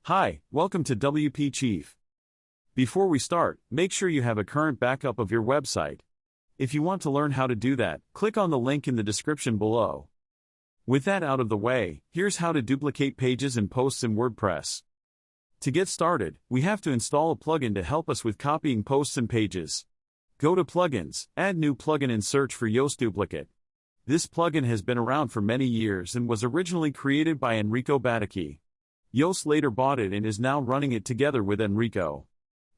Hi, welcome to WP Chief. Before we start, make sure you have a current backup of your website. If you want to learn how to do that, click on the link in the description below. With that out of the way, here's how to duplicate pages and posts in WordPress. To get started, we have to install a plugin to help us with copying posts and pages. Go to Plugins, add new plugin and search for Yoast Duplicate. This plugin has been around for many years and was originally created by Enrico Batticchi. Yoast later bought it and is now running it together with Enrico.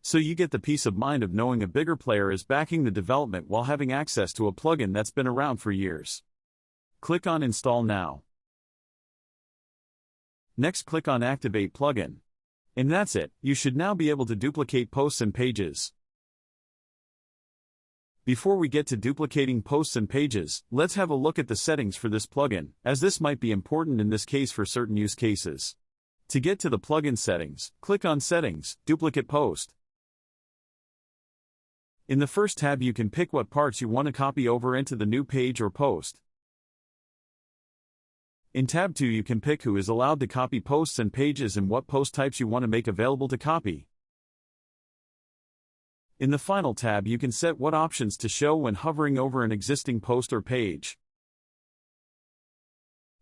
So you get the peace of mind of knowing a bigger player is backing the development while having access to a plugin that's been around for years. Click on Install Now. Next, click on Activate Plugin. And that's it, you should now be able to duplicate posts and pages. Before we get to duplicating posts and pages, let's have a look at the settings for this plugin, as this might be important in this case for certain use cases. To get to the plugin settings, click on Settings, Duplicate Post. In the first tab you can pick what parts you want to copy over into the new page or post. In tab 2 you can pick who is allowed to copy posts and pages and what post types you want to make available to copy. In the final tab you can set what options to show when hovering over an existing post or page.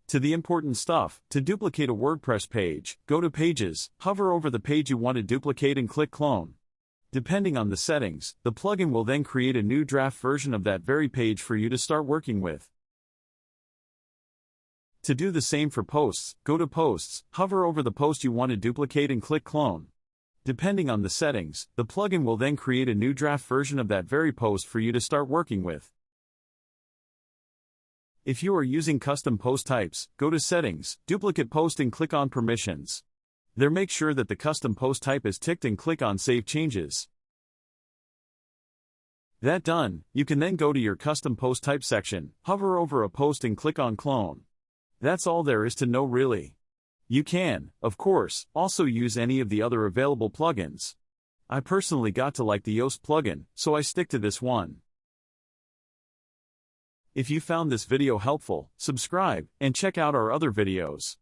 To the important stuff, to duplicate a WordPress page, go to Pages, hover over the page you want to duplicate and click Clone. Depending on the settings, the plugin will then create a new draft version of that very page for you to start working with. To do the same for posts, go to Posts, hover over the post you want to duplicate and click Clone. Depending on the settings, the plugin will then create a new draft version of that very post for you to start working with. If you are using custom post types, go to Settings, Duplicate Post and click on Permissions. There, make sure that the custom post type is ticked and click on Save Changes. That done, you can then go to your custom post type section, hover over a post and click on Clone. That's all there is to know really. You can, of course, also use any of the other available plugins. I personally got to like the Yoast plugin, so I stick to this one. If you found this video helpful, subscribe, and check out our other videos.